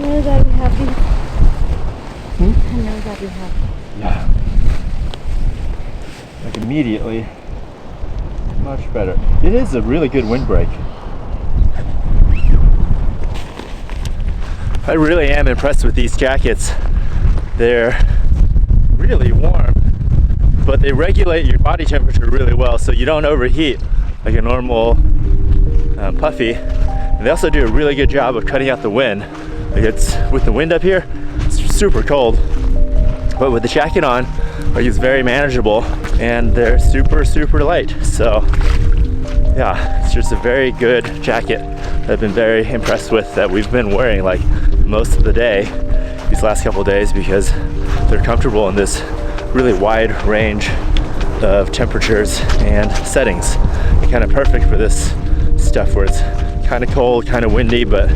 Hello, Daddy, happy. Hello, Daddy, happy. Yeah. Like immediately, much better. It is a really good windbreak. I really am impressed with these jackets. They're really warm, but they regulate your body temperature really well so you don't overheat like a normal puffy. And they also do a really good job of cutting out the wind. Like it's with the wind up here, it's super cold, but with the jacket on, like it's very manageable, and they're super light. So yeah, it's just a very good jacket that I've been very impressed with, that we've been wearing like most of the day these last couple of days, because they're comfortable in this really wide range of temperatures and settings. Kind of perfect for this stuff where it's kind of cold, kind of windy, but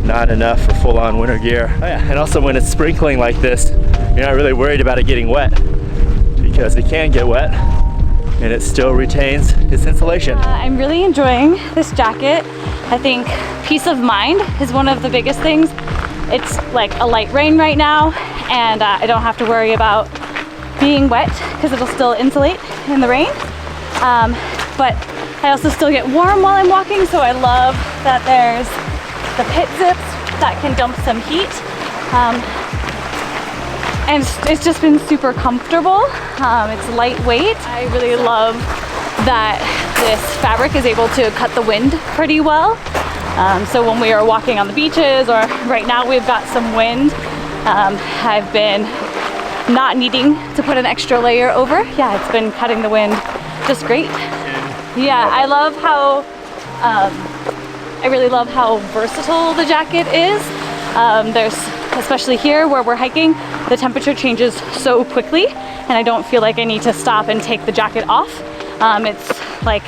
not enough for full-on winter gear. Oh yeah, and also when it's sprinkling like this, you're not really worried about it getting wet, because it can get wet and it still retains its insulation. I'm really enjoying this jacket. I think peace of mind is one of the biggest things. It's like a light rain right now, and I don't have to worry about being wet because it'll still insulate in the rain. But I also still get warm while I'm walking, so I love that there's the pit zips that can dump some heat. And it's just been super comfortable. It's lightweight. I really love that this fabric is able to cut the wind pretty well. So when we are walking on the beaches, or right now we've got some wind, I've been not needing to put an extra layer over. Yeah, it's been cutting the wind just great. Yeah, I love how, I really love how versatile the jacket is. There's, especially here where we're hiking, the temperature changes so quickly, and I don't feel like I need to stop and take the jacket off. It's like,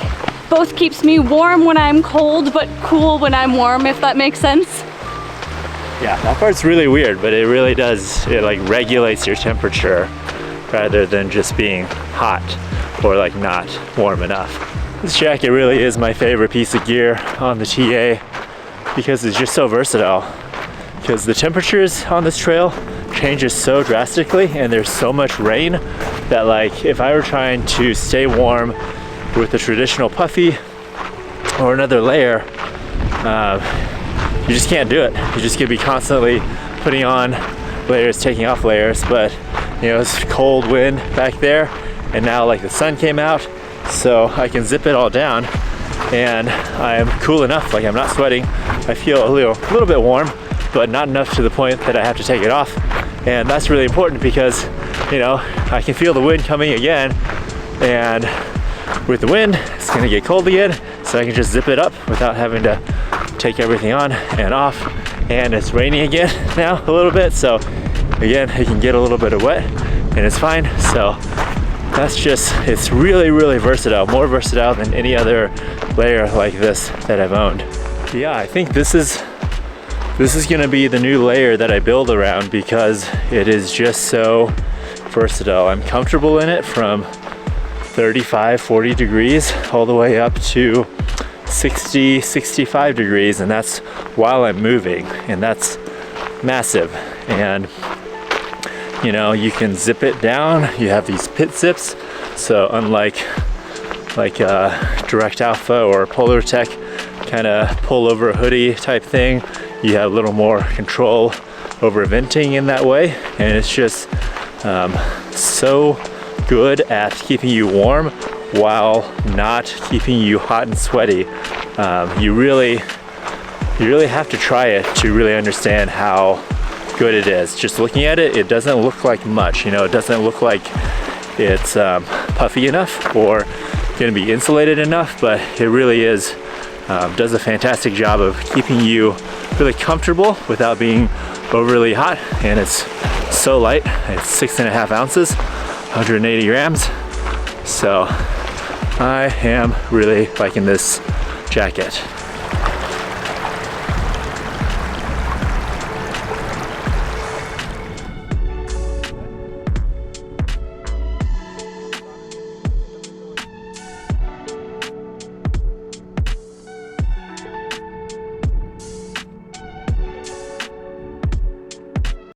both keeps me warm when I'm cold, but cool when I'm warm, if that makes sense. Yeah, that part's really weird, but it really does, it like regulates your temperature rather than just being hot or like not warm enough. This jacket really is my favorite piece of gear on the TA because it's just so versatile. Because the temperatures on this trail changes so drastically, and there's so much rain that, like, if I were trying to stay warm with a traditional puffy or another layer, you just can't do it. You're just gonna be constantly putting on layers, taking off layers. But you know, it's cold wind back there, and now like the sun came out, so I can zip it all down, and I'm cool enough. Like I'm not sweating. I feel a little bit warm, but not enough to the point that I have to take it off. And that's really important because, you know, I can feel the wind coming again, and with the wind, it's gonna get cold again, so I can just zip it up without having to take everything on and off. And it's raining again now a little bit, so again, it can get a little bit of wet, and it's fine. So that's just, it's really versatile, more versatile than any other layer like this that I've owned. Yeah, I think this is gonna be the new layer that I build around because it is just so versatile. I'm comfortable in it from 35, 40 degrees all the way up to 60, 65 degrees, and that's while I'm moving, and that's massive. And you know, you can zip it down. You have these pit zips, so unlike Direct Alpha or Polar Tech kind of pull over hoodie type thing, you have a little more control over venting in that way, and it's just so good at keeping you warm while not keeping you hot and sweaty. You really have to try it to really understand how good it is. Just looking at it, it doesn't look like much. You know, it doesn't look like it's puffy enough or gonna be insulated enough, but it really is. Does a fantastic job of keeping you really comfortable without being overly hot, and it's so light. It's 6.5 ounces, 180 grams. So I am really liking this jacket.